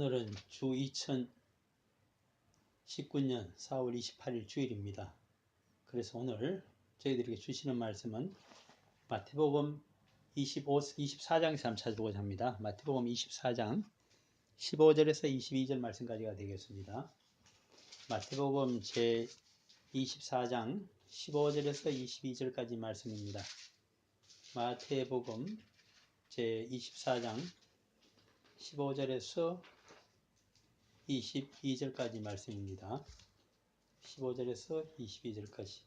오늘은 주 2019년 4월 28일 주일입니다. 그래서 오늘 저희들에게 주시는 말씀은 마태복음 24장에서 한번 찾아보고자 합니다. 마태복음 24장 15절에서 22절 말씀까지가 되겠습니다. 마태복음 제 24장 15절에서 22절까지 말씀입니다. 마태복음 제 24장 15절에서 22절까지 말씀입니다. 15절에서 22절까지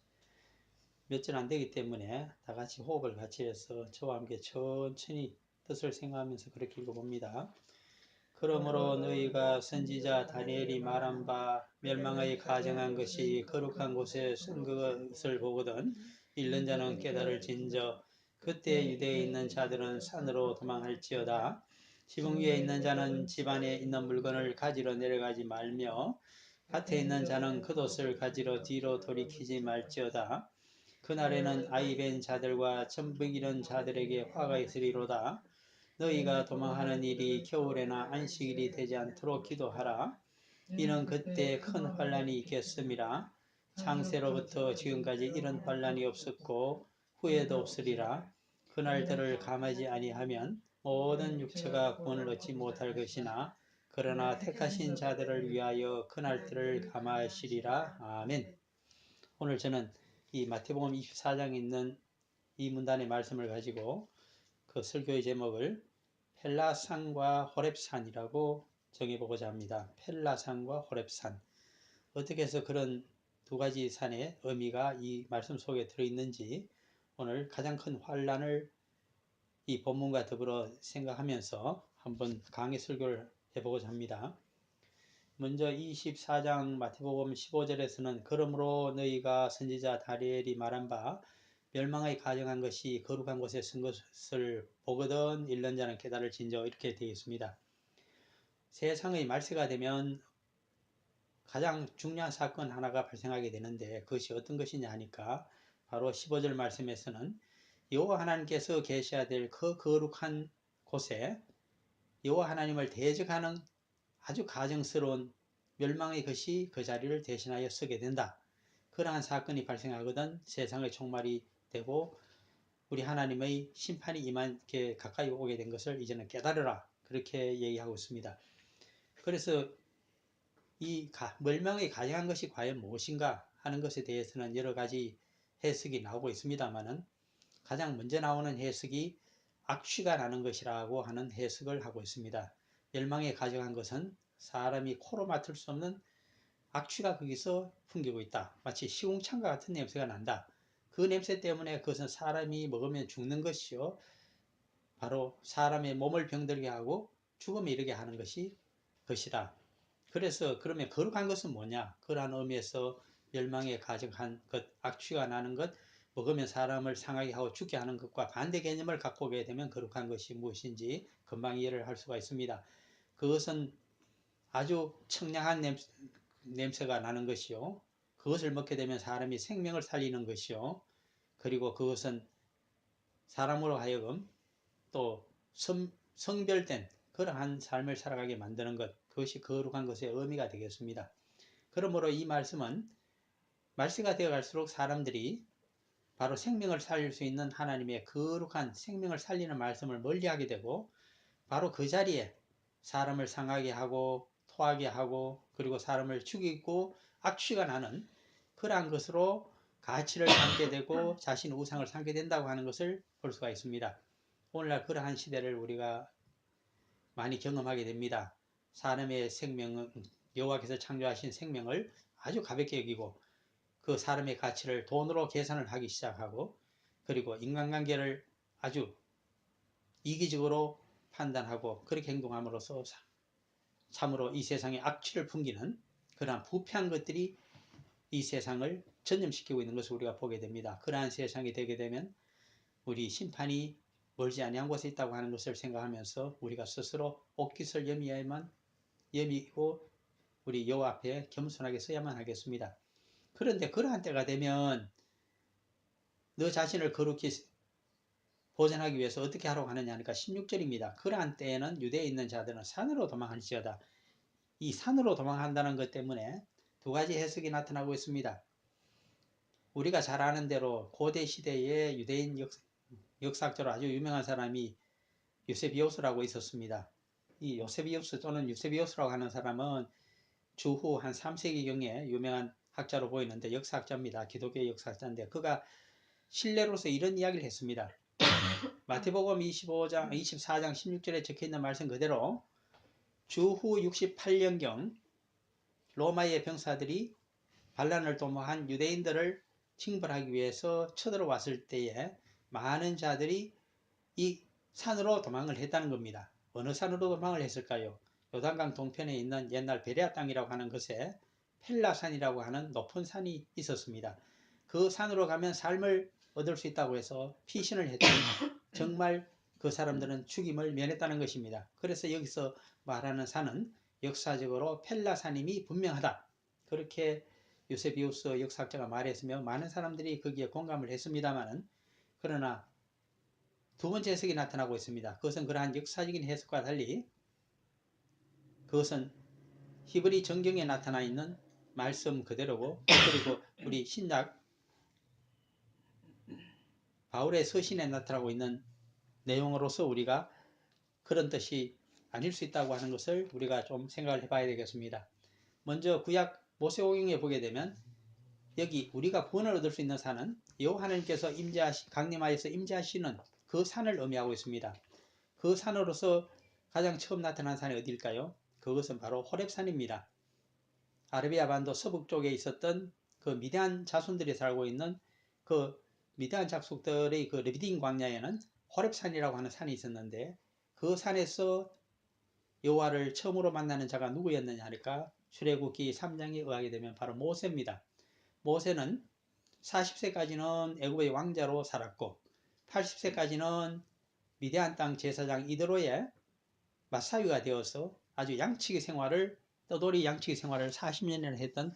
몇 절 안 되기 때문에 다 같이 호흡을 같이 해서 저와 함께 천천히 뜻을 생각하면서 그렇게 읽어봅니다. 그러므로 너희가 선지자 다니엘이 말한 바 멸망의 가정한 것이 거룩한 곳에 쓴 것을 보거든 읽는 자는 깨달을진저 그때 유대에 있는 자들은 산으로 도망할지어다. 지붕 위에 있는 자는 집 안에 있는 물건을 가지러 내려가지 말며 밭에 있는 자는 겉옷을 가지러 뒤로 돌이키지 말지어다. 그날에는 아이 뵌 자들과 젖먹 이른 자들에게 화가 있으리로다. 너희가 도망하는 일이 겨울에나 안식일이 되지 않도록 기도하라. 이는 그때 큰 환란이 있겠음이라. 창세로부터 지금까지 이런 환란이 없었고 후에도 없으리라. 그날들을 감하지 아니하면 모든 육체가 구원을 얻지 못할 것이나 그러나 택하신 자들을 위하여 그날들을 감하시리라. 아멘. 오늘 저는 이 마태복음 24장에 있는 이 문단의 말씀을 가지고 그 설교의 제목을 펠라산과 호렙산이라고 정해보고자 합니다. 펠라산과 호렙산. 어떻게 해서 그런 두 가지 산의 의미가 이 말씀 속에 들어있는지 오늘 가장 큰 환란을 이 본문과 더불어 생각하면서 한번 강의 설교를 해보고자 합니다. 먼저 24장 마태복음 15절에서는 그러므로 너희가 선지자 다니엘이 말한 바 멸망의 가정한 것이 거룩한 곳에 쓴 것을 보거든 읽는 자는 깨달을진저 이렇게 되어 있습니다. 세상의 말세가 되면 가장 중요한 사건 하나가 발생하게 되는데 그것이 어떤 것이냐 하니까 바로 15절 말씀에서는 여호와 하나님께서 계셔야 될 그 거룩한 곳에 여호와 하나님을 대적하는 아주 가증스러운 멸망의 것이 그 자리를 대신하여 서게 된다. 그러한 사건이 발생하거든 세상의 종말이 되고 우리 하나님의 심판이 이만게 가까이 오게 된 것을 이제는 깨달으라. 그렇게 얘기하고 있습니다. 그래서 이 멸망의 가정한 것이 과연 무엇인가 하는 것에 대해서는 여러 가지 해석이 나오고 있습니다만은 가장 먼저 나오는 해석이 악취가 나는 것이라고 하는 해석을 하고 있습니다. 멸망에 가정한 것은 사람이 코로 맡을 수 없는 악취가 거기서 풍기고 있다. 마치 시궁창과 같은 냄새가 난다. 그 냄새 때문에 그것은 사람이 먹으면 죽는 것이요. 바로 사람의 몸을 병들게 하고 죽음에 이르게 하는 것이다. 그래서 그러면 거룩한 것은 뭐냐? 그러한 의미에서 멸망에 가정한 것, 악취가 나는 것, 먹으면 사람을 상하게 하고 죽게 하는 것과 반대 개념을 갖고 오게 되면 거룩한 것이 무엇인지 금방 이해를 할 수가 있습니다. 그것은 아주 청량한 냄새가 나는 것이요. 그것을 먹게 되면 사람이 생명을 살리는 것이요. 그리고 그것은 사람으로 하여금 또 성별된 그러한 삶을 살아가게 만드는 것, 그것이 거룩한 것의 의미가 되겠습니다. 그러므로 이 말씀은 말세가 되어 갈수록 사람들이 바로 생명을 살릴 수 있는 하나님의 거룩한 생명을 살리는 말씀을 멀리하게 되고 바로 그 자리에 사람을 상하게 하고 토하게 하고 그리고 사람을 죽이고 악취가 나는 그러한 것으로 가치를 삼게 되고 자신의 우상을 삼게 된다고 하는 것을 볼 수가 있습니다. 오늘날 그러한 시대를 우리가 많이 경험하게 됩니다. 사람의 생명은 여호와께서 창조하신 생명을 아주 가볍게 여기고 그 사람의 가치를 돈으로 계산을 하기 시작하고 그리고 인간관계를 아주 이기적으로 판단하고 그렇게 행동함으로써 참으로 이 세상에 악취를 풍기는 그러한 부패한 것들이 이 세상을 전염시키고 있는 것을 우리가 보게 됩니다. 그러한 세상이 되게 되면 우리 심판이 멀지 아니한 곳에 있다고 하는 것을 생각하면서 우리가 스스로 옥깃을 여미고 우리 여호와 앞에 겸손하게 서야만 하겠습니다. 그런데 그러한 때가 되면 너 자신을 거룩히 보존하기 위해서 어떻게 하라고 하느냐 하니까 16절입니다. 그러한 때에는 유대에 있는 자들은 산으로 도망할지어다. 이 산으로 도망한다는 것 때문에 두 가지 해석이 나타나고 있습니다. 우리가 잘 아는 대로 고대 시대에 유대인 역사학자로 아주 유명한 사람이 유세비우스라고 있었습니다. 이 요세비우스 또는 유세비우스라고 하는 사람은 주후 한 3세기경에 유명한 학자로 보이는데 역사학자입니다. 기독교의 역사학자인데 그가 신뢰로서 이런 이야기를 했습니다. 마태복음 24장 16절에 적혀있는 말씀 그대로 주후 68년경 로마의 병사들이 반란을 도모한 유대인들을 징벌하기 위해서 쳐들어왔을 때에 많은 자들이 이 산으로 도망을 했다는 겁니다. 어느 산으로 도망을 했을까요? 요단강 동편에 있는 옛날 베레아 땅이라고 하는 것에 펠라산이라고 하는 높은 산이 있었습니다. 그 산으로 가면 삶을 얻을 수 있다고 해서 피신을 했더니 정말 그 사람들은 죽임을 면했다는 것입니다. 그래서 여기서 말하는 산은 역사적으로 펠라산임이 분명하다. 그렇게 유세비우스 역사학자가 말했으며 많은 사람들이 거기에 공감을 했습니다마는 그러나 두 번째 해석이 나타나고 있습니다. 그것은 그러한 역사적인 해석과 달리 그것은 히브리 정경에 나타나 있는 말씀 그대로고 그리고 우리 신약 바울의 서신에 나타나고 있는 내용으로서 우리가 그런 뜻이 아닐 수 있다고 하는 것을 우리가 좀 생각을 해봐야 되겠습니다. 먼저 구약 모세오경에 보게 되면 여기 우리가 구원을 얻을 수 있는 산은 여호와 하나님께서 강림하여서 임재하시는 그 산을 의미하고 있습니다. 그 산으로서 가장 처음 나타난 산이 어디일까요? 그것은 바로 호렙산입니다. 아라비아 반도 서북 쪽에 있었던 그 미디안 자손들이 살고 있는 그 미디안 족속들의 그 르비딘 광야에는 호렙산이라고 하는 산이 있었는데 그 산에서 여호와를 처음으로 만나는 자가 누구였느냐 하니까 출애굽기 3장에 의하게 되면 바로 모세입니다. 모세는 40세까지는 애굽의 왕자로 살았고 80세까지는 미디안 땅 제사장 이드로의 마사위가 되어서 아주 떠돌이 양치기 생활을 40년이나 했던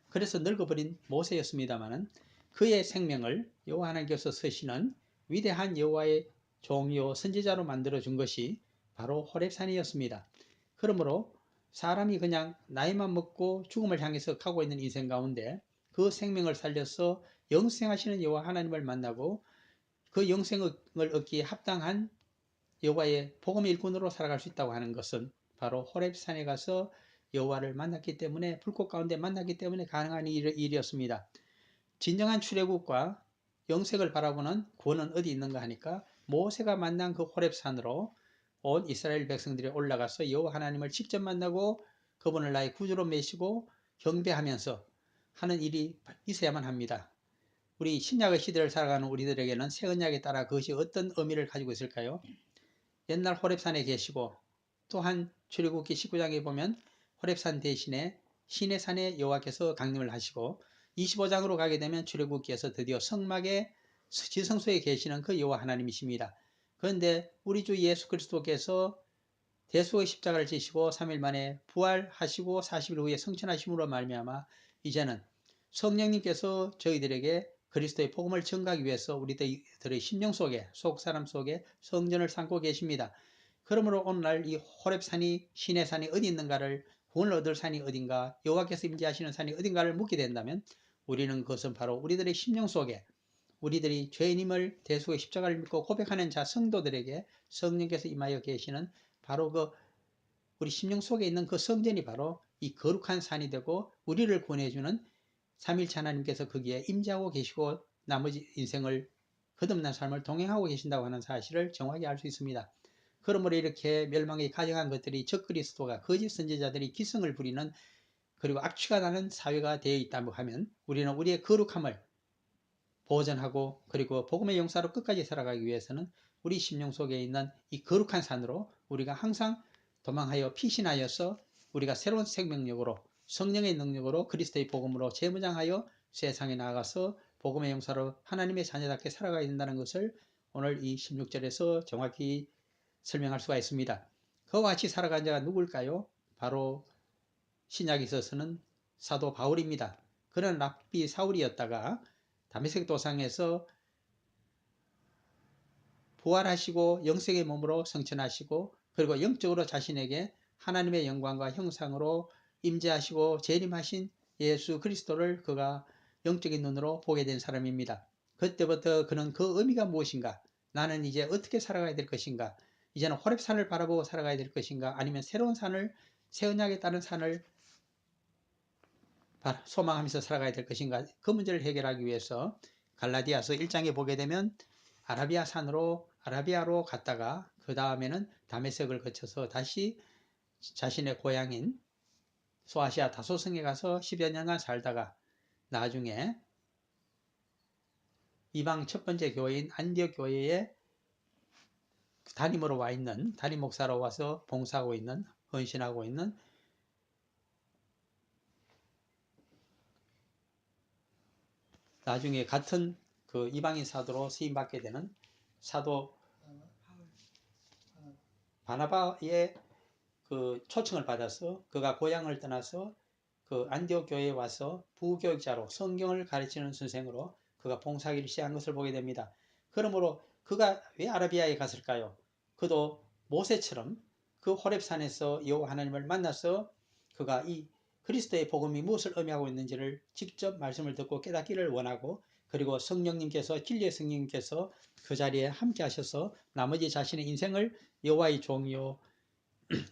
그래서 늙어버린 모세였습니다마는 그의 생명을 여호와 하나님께서 쓰시는 위대한 여호와의 종이요 선지자로 만들어준 것이 바로 호렙산이었습니다. 그러므로 사람이 그냥 나이만 먹고 죽음을 향해서 가고 있는 인생 가운데 그 생명을 살려서 영생하시는 여호와 하나님을 만나고 그 영생을 얻기에 합당한 여호와의 복음의 일꾼으로 살아갈 수 있다고 하는 것은 바로 호렙산에 가서 여호와를 만났기 때문에 불꽃 가운데 만났기 때문에 가능한 일이었습니다. 진정한 출애굽과 영생을 바라보는 구원은 어디 있는가 하니까 모세가 만난 그 호렙산으로 온 이스라엘 백성들이 올라가서 여호와 하나님을 직접 만나고 그분을 나의 구주로 메시고 경배하면서 하는 일이 있어야만 합니다. 우리 신약의 시대를 살아가는 우리들에게는 새 언약에 따라 그것이 어떤 의미를 가지고 있을까요? 옛날 호렙산에 계시고 또한 출애굽기 19장에 보면 호렙산 대신에 시내산에 여호와께서 강림을 하시고 25장으로 가게 되면 출애굽기에서 드디어 성막의 지성소에 계시는 그 여호와 하나님이십니다. 그런데 우리 주 예수 그리스도께서 대속의 십자가를 지시고 3일 만에 부활하시고 40일 후에 성천하심으로 말미암아 이제는 성령님께서 저희들에게 그리스도의 복음을 전가하기 위해서 우리들의 심령 속에 속사람 속에 성전을 삼고 계십니다. 그러므로 오늘날 이 호렙산이 시내산이 어디 있는가를 구원을 얻을 산이 어딘가 여호와께서 임재하시는 산이 어딘가를 묻게 된다면 우리는 그것은 바로 우리들의 심령 속에 우리들이 죄인임을 대속의 십자가를 믿고 고백하는 자 성도들에게 성령께서 임하여 계시는 바로 그 우리 심령 속에 있는 그 성전이 바로 이 거룩한 산이 되고 우리를 구원해주는 삼일체 하나님께서 거기에 임재하고 계시고 나머지 인생을 거듭난 삶을 동행하고 계신다고 하는 사실을 정확히 알 수 있습니다. 그러므로 이렇게 멸망에 가정한 것들이 적그리스도가 거짓 선지자들이 기승을 부리는 그리고 악취가 나는 사회가 되어 있다고 하면 우리는 우리의 거룩함을 보존하고 그리고 복음의 용사로 끝까지 살아가기 위해서는 우리 심령 속에 있는 이 거룩한 산으로 우리가 항상 도망하여 피신하여서 우리가 새로운 생명력으로 성령의 능력으로 그리스도의 복음으로 재무장하여 세상에 나아가서 복음의 용사로 하나님의 자녀답게 살아가야 된다는 것을 오늘 이 16절에서 정확히 설명할 수가 있습니다. 그와 같이 살아간 자가 누굴까요? 바로 신약에 있어서는 사도 바울입니다. 그는 랍비 사울이었다가 다메섹 도상에서 부활하시고 영생의 몸으로 성천하시고 그리고 영적으로 자신에게 하나님의 영광과 형상으로 임재하시고 재림하신 예수 그리스도를 그가 영적인 눈으로 보게 된 사람입니다. 그때부터 그는 그 의미가 무엇인가? 나는 이제 어떻게 살아가야 될 것인가? 이제는 호렙산을 바라보고 살아가야 될 것인가? 아니면 새로운 산을, 새 언약에 따른 산을 소망하면서 살아가야 될 것인가? 그 문제를 해결하기 위해서 갈라디아서 1장에 보게 되면 아라비아로 갔다가 그 다음에는 다메섹을 거쳐서 다시 자신의 고향인 소아시아 다소성에 가서 10여 년간 살다가 나중에 이방 첫 번째 교회인 안디옥 교회에 담임으로 와 있는, 담임 목사로 와서 봉사하고 있는, 헌신하고 있는 나중에 같은 그 이방인 사도로 쓰임받게 되는 사도 바나바의 그 초청을 받아서 그가 고향을 떠나서 그 안디옥 교회에 와서 부교육자로 성경을 가르치는 선생으로 그가 봉사하기를 시작한 것을 보게 됩니다. 그러므로 그가 왜 아라비아에 갔을까요? 그도 모세처럼 그 호렙산에서 여호와 하나님을 만나서 그가 이 그리스도의 복음이 무엇을 의미하고 있는지를 직접 말씀을 듣고 깨닫기를 원하고, 그리고 성령님께서, 진리의 성령님께서 그 자리에 함께 하셔서 나머지 자신의 인생을 여호와의 종이요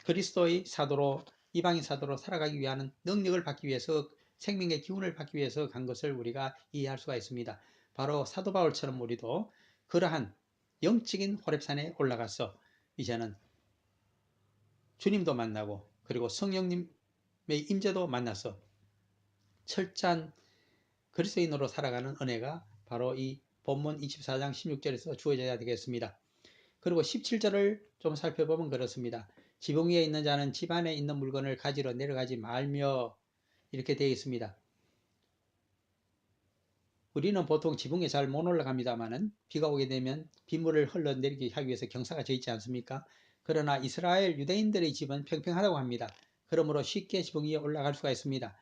그리스도의 사도로, 이방인 사도로 살아가기 위한 능력을 받기 위해서, 생명의 기운을 받기 위해서 간 것을 우리가 이해할 수가 있습니다. 바로 사도 바울처럼 우리도 그러한 영적인 호렙산에 올라가서 이제는 주님도 만나고 그리고 성령님의 임재도 만나서 철저한 그리스도인으로 살아가는 은혜가 바로 이 본문 24장 16절에서 주어져야 되겠습니다. 그리고 17절을 좀 살펴보면 그렇습니다. 지붕 위에 있는 자는 집 안에 있는 물건을 가지러 내려가지 말며, 이렇게 되어 있습니다. 우리는 보통 지붕에 잘 못 올라갑니다만은 비가 오게 되면 빗물을 흘러내리게 하기 위해서 경사가 져 있지 않습니까? 그러나 이스라엘 유대인들의 집은 평평하다고 합니다. 그러므로 쉽게 지붕 위에 올라갈 수가 있습니다.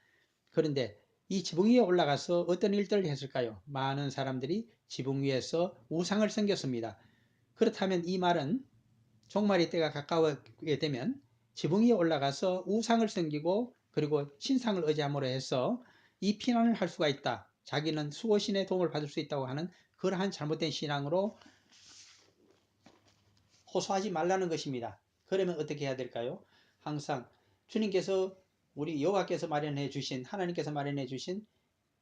그런데 이 지붕 위에 올라가서 어떤 일들을 했을까요? 많은 사람들이 지붕 위에서 우상을 섬겼습니다. 그렇다면 이 말은 종말의 때가 가까워게 되면 지붕 위에 올라가서 우상을 섬기고 그리고 신상을 의지함으로 해서 이 피난을 할 수가 있다. 자기는 수호신의 도움을 받을 수 있다고 하는 그러한 잘못된 신앙으로 호소하지 말라는 것입니다. 그러면 어떻게 해야 될까요? 항상 주님께서, 우리 여호와께서 마련해 주신, 하나님께서 마련해 주신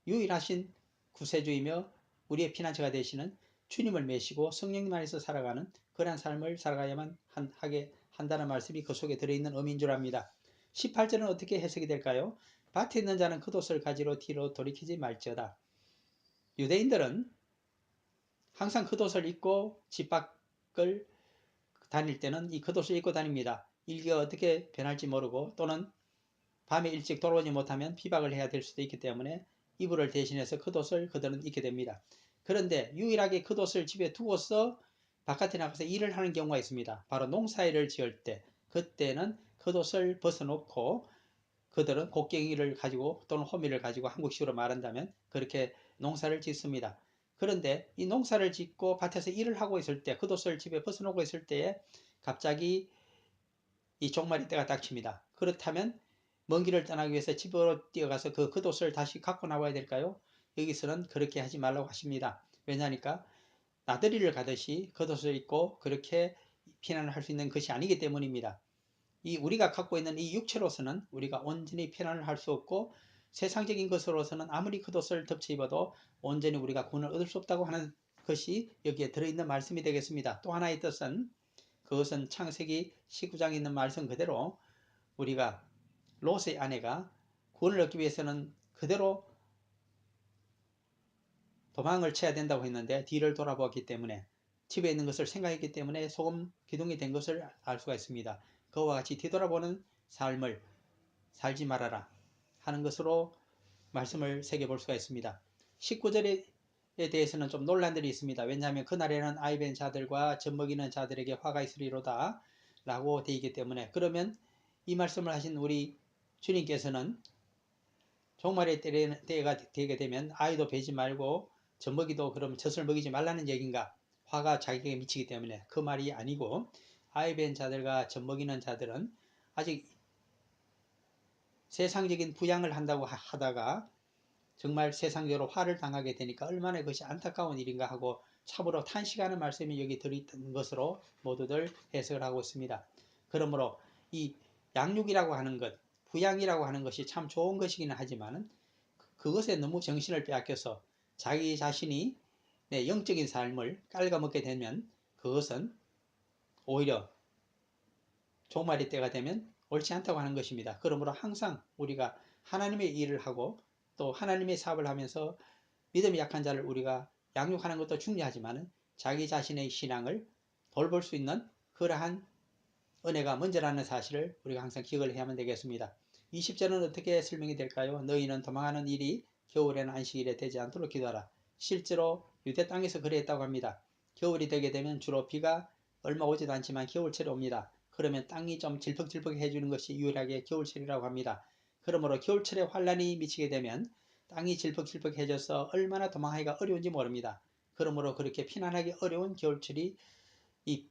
유일하신 구세주이며 우리의 피난처가 되시는 주님을 메시고 성령님 안에서 살아가는 그러한 삶을 살아가야만 하게 한다는 말씀이 그 속에 들어있는 의미인 줄 압니다. 18절은 어떻게 해석이 될까요? 밭에 있는 자는 겉옷을 가지러 뒤로 돌이키지 말지어다. 유대인들은 항상 겉옷을 입고 집 밖을 다닐 때는 이 겉옷을 입고 다닙니다. 일기가 어떻게 변할지 모르고 또는 밤에 일찍 돌아오지 못하면 비박을 해야 될 수도 있기 때문에 이불을 대신해서 겉옷을 그들은 입게 됩니다. 그런데 유일하게 겉옷을 집에 두고서 바깥에 나가서 일을 하는 경우가 있습니다. 바로 농사일을 지을 때, 그때는 겉옷을 벗어놓고 그들은 곡괭이를 가지고 또는 호미를 가지고 한국식으로 말한다면 그렇게 농사를 짓습니다. 그런데 이 농사를 짓고 밭에서 일을 하고 있을 때, 겉옷을 집에 벗어놓고 있을 때에 갑자기 이 종말의 때가 닥칩니다. 그렇다면 먼 길을 떠나기 위해서 집으로 뛰어가서 그 겉옷을 다시 갖고 나와야 될까요? 여기서는 그렇게 하지 말라고 하십니다. 왜냐하니까 나들이를 가듯이 겉옷을 입고 그렇게 피난을 할 수 있는 것이 아니기 때문입니다. 이 우리가 갖고 있는 이 육체로서는 우리가 온전히 피난을 할 수 없고, 세상적인 것으로서는 아무리 겉옷을 덮쳐 입어도 온전히 우리가 구원을 얻을 수 없다고 하는 것이 여기에 들어있는 말씀이 되겠습니다. 또 하나의 뜻은, 그것은 창세기 19장에 있는 말씀 그대로 우리가 롯의 아내가 구원을 얻기 위해서는 그대로 도망을 쳐야 된다고 했는데 뒤를 돌아보았기 때문에, 집에 있는 것을 생각했기 때문에 소금 기둥이 된 것을 알 수가 있습니다. 그와 같이 뒤돌아보는 삶을 살지 말아라 하는 것으로 말씀을 새겨볼 수가 있습니다. 19절에 대해서는 좀 논란들이 있습니다. 왜냐하면 그날에는 아이벤 자들과 젖먹이는 자들에게 화가 있으리로다 라고 되어 있기 때문에, 그러면 이 말씀을 하신 우리 주님께서는 종말의 때가 되게 되면 아이도 베지 말고 젖먹이도 그럼 젖을 먹이지 말라는 얘기인가? 화가 자기에게 미치기 때문에 그 말이 아니고, 아이 벤 자들과 젖먹이는 자들은 아직 세상적인 부양을 한다고 하다가 정말 세상적으로 화를 당하게 되니까 얼마나 그것이 안타까운 일인가 하고 참으로 탄식하는 말씀이 여기 들어있던 것으로 모두들 해석을 하고 있습니다. 그러므로 이 양육이라고 하는 것, 부양이라고 하는 것이 참 좋은 것이기는 하지만 그것에 너무 정신을 빼앗겨서 자기 자신이 영적인 삶을 깔아먹게 되면 그것은 오히려 종말의 때가 되면 옳지 않다고 하는 것입니다. 그러므로 항상 우리가 하나님의 일을 하고 또 하나님의 사업을 하면서 믿음이 약한 자를 우리가 양육하는 것도 중요하지만 자기 자신의 신앙을 돌볼 수 있는 그러한 은혜가 먼저라는 사실을 우리가 항상 기억을 해야만 되겠습니다. 20절은 어떻게 설명이 될까요? 너희는 도망하는 일이 겨울에는 안식일에 되지 않도록 기도하라. 실제로 유대 땅에서 그랬다고 합니다. 겨울이 되게 되면 주로 비가 얼마 오지도 않지만 겨울철이 옵니다. 그러면 땅이 좀 질퍽질퍽해지는 것이 유일하게 겨울철이라고 합니다. 그러므로 겨울철에 환란이 미치게 되면 땅이 질퍽질퍽해져서 얼마나 도망하기가 어려운지 모릅니다. 그러므로 그렇게 피난하기 어려운 겨울철이 이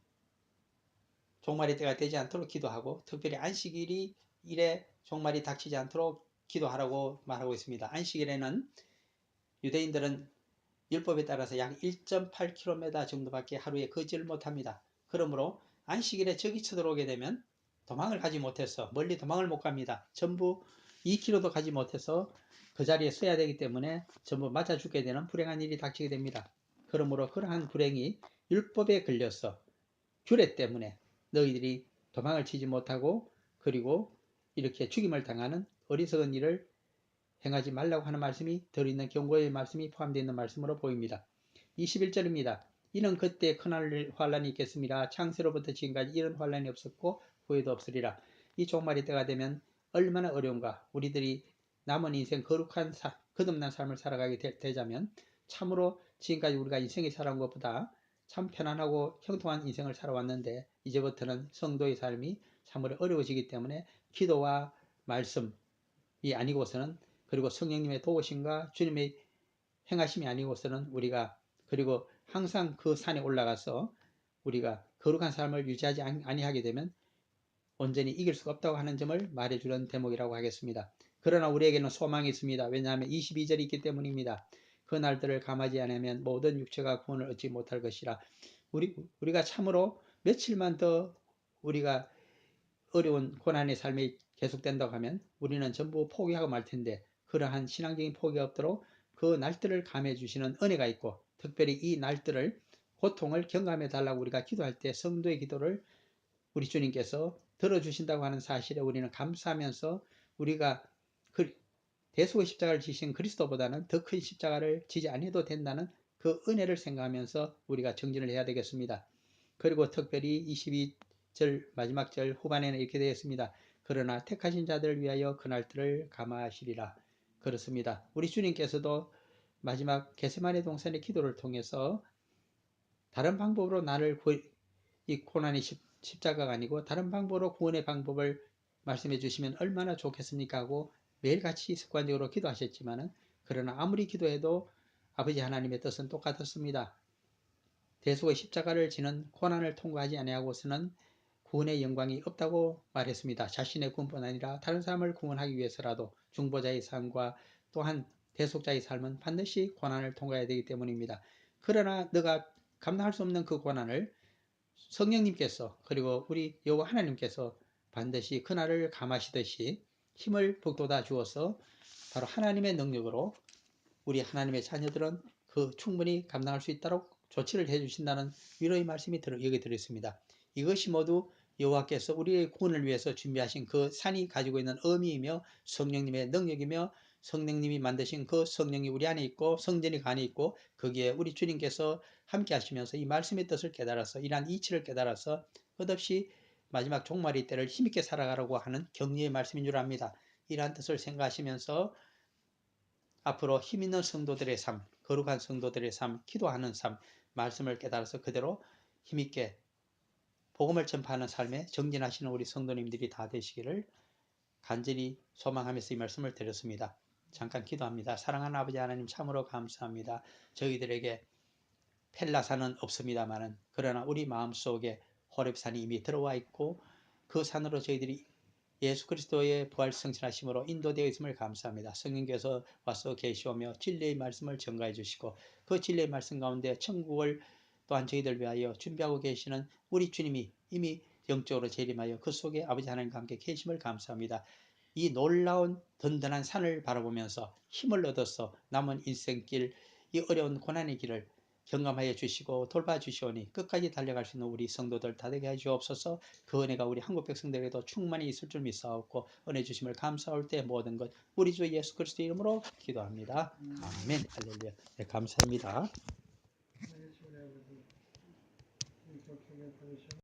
종말의 때가 되지 않도록 기도하고 특별히 안식일이 일에 종말이 닥치지 않도록 기도하라고 말하고 있습니다. 안식일에는 유대인들은 율법에 따라서 약 1.8km 정도밖에 하루에 걷지를 못합니다. 그러므로 안식일에 적이 쳐들어오게 되면 도망을 가지 못해서 멀리 도망을 못 갑니다. 전부 2km도 가지 못해서 그 자리에 서야 되기 때문에 전부 맞아 죽게 되는 불행한 일이 닥치게 됩니다. 그러므로 그러한 불행이 율법에 걸려서 규례 때문에 너희들이 도망을 치지 못하고 그리고 이렇게 죽임을 당하는 어리석은 일을 행하지 말라고 하는 말씀이 들어있는 경고의 말씀이 포함되어 있는 말씀으로 보입니다. 21절입니다. 이는 그때 큰 환란이 있겠습니다. 창세로부터 지금까지 이런 환란이 없었고 후에도 없으리라. 이 종말의 때가 되면 얼마나 어려운가. 우리들이 남은 인생 거룩한 거듭난 삶을 살아가게 되자면 참으로 지금까지 우리가 인생에 살아온 것보다 참 편안하고 형통한 인생을 살아왔는데 이제부터는 성도의 삶이 참으로 어려워지기 때문에 기도와 말씀이 아니고서는 그리고 성령님의 도우심과 주님의 행하심이 아니고서는 우리가 그리고 항상 그 산에 올라가서 우리가 거룩한 삶을 유지하지 아니하게 되면 온전히 이길 수가 없다고 하는 점을 말해주는 대목이라고 하겠습니다. 그러나 우리에게는 소망이 있습니다. 왜냐하면 22절이 있기 때문입니다. 그 날들을 감하지 않으면 모든 육체가 구원을 얻지 못할 것이라. 우리가 참으로 며칠만 더 우리가 어려운 고난의 삶이 계속된다고 하면 우리는 전부 포기하고 말 텐데 그러한 신앙적인 포기가 없도록 그 날들을 감해 주시는 은혜가 있고 특별히 이 날들을 고통을 경감해 달라고 우리가 기도할 때 성도의 기도를 우리 주님께서 들어주신다고 하는 사실에 우리는 감사하면서 우리가 대속의 십자가를 지신 그리스도보다는 더 큰 십자가를 지지 않아도 된다는 그 은혜를 생각하면서 우리가 정진을 해야 되겠습니다. 그리고 특별히 22절 마지막 절 후반에는 이렇게 되어 있습니다. 그러나 택하신 자들을 위하여 그날들을 감화하시리라. 그렇습니다. 우리 주님께서도 마지막 겟세마네 동산의 기도를 통해서 다른 방법으로 나를 이 고난의 십자가가 아니고 다른 방법으로 구원의 방법을 말씀해 주시면 얼마나 좋겠습니까 하고 매일같이 습관적으로 기도하셨지만은 그러나 아무리 기도해도 아버지 하나님의 뜻은 똑같았습니다. 대속의 십자가를 지는 고난을 통과하지 아니하고서는 구원의 영광이 없다고 말했습니다. 자신의 구원뿐 아니라 다른 사람을 구원하기 위해서라도 중보자의 삶과 또한 대속자의 삶은 반드시 고난을 통과해야 되기 때문입니다. 그러나 너가 감당할 수 없는 그 고난을 성령님께서 그리고 우리 여호와 하나님께서 반드시 그날을 감하시듯이 힘을 북돋아 주어서 바로 하나님의 능력으로 우리 하나님의 자녀들은 그 충분히 감당할 수 있도록 조치를 해주신다는 위로의 말씀이 여기 들어있습니다. 이것이 모두 여호와께서 우리의 구원을 위해서 준비하신 그 산이 가지고 있는 의미이며 성령님의 능력이며 성령님이 만드신 그 성령이 우리 안에 있고 성전이 그 안에 있고 거기에 우리 주님께서 함께 하시면서 이 말씀의 뜻을 깨달아서 이러한 이치를 깨달아서 끝없이 마지막 종말의 때를 힘있게 살아가라고 하는 격려의 말씀인 줄 압니다. 이러한 뜻을 생각하시면서 앞으로 힘있는 성도들의 삶, 거룩한 성도들의 삶, 기도하는 삶, 말씀을 깨달아서 그대로 힘있게 복음을 전파하는 삶에 정진하시는 우리 성도님들이 다 되시기를 간절히 소망하면서 이 말씀을 드렸습니다. 잠깐 기도합니다. 사랑하는 아버지 하나님 참으로 감사합니다. 저희들에게 펠라산은 없습니다마는 그러나 우리 마음속에 호렙산이 이미 들어와 있고 그 산으로 저희들이 예수 그리스도의 부활 승천하심으로 인도되어 있음을 감사합니다. 성령께서 와서 계시오며 진리의 말씀을 전가해 주시고 그 진리의 말씀 가운데 천국을 또한 저희들 위하여 준비하고 계시는 우리 주님이 이미 영적으로 재림하여 그 속에 아버지 하나님과 함께 계심을 감사합니다. 이 놀라운 든든한 산을 바라보면서 힘을 얻어서 남은 인생길, 이 어려운 고난의 길을 경감하여 주시고 돌봐주시오니 끝까지 달려갈 수 있는 우리 성도들 다 되게 해 주옵소서. 그 은혜가 우리 한국 백성들에게도 충만히 있을 줄 믿사옵고 은혜 주심을 감사할 때 모든 것 우리 주 예수 그리스도 이름으로 기도합니다. 아멘. 할렐루야. 네, 감사합니다. 네, 주님 아버지, 이 격식의 컨디션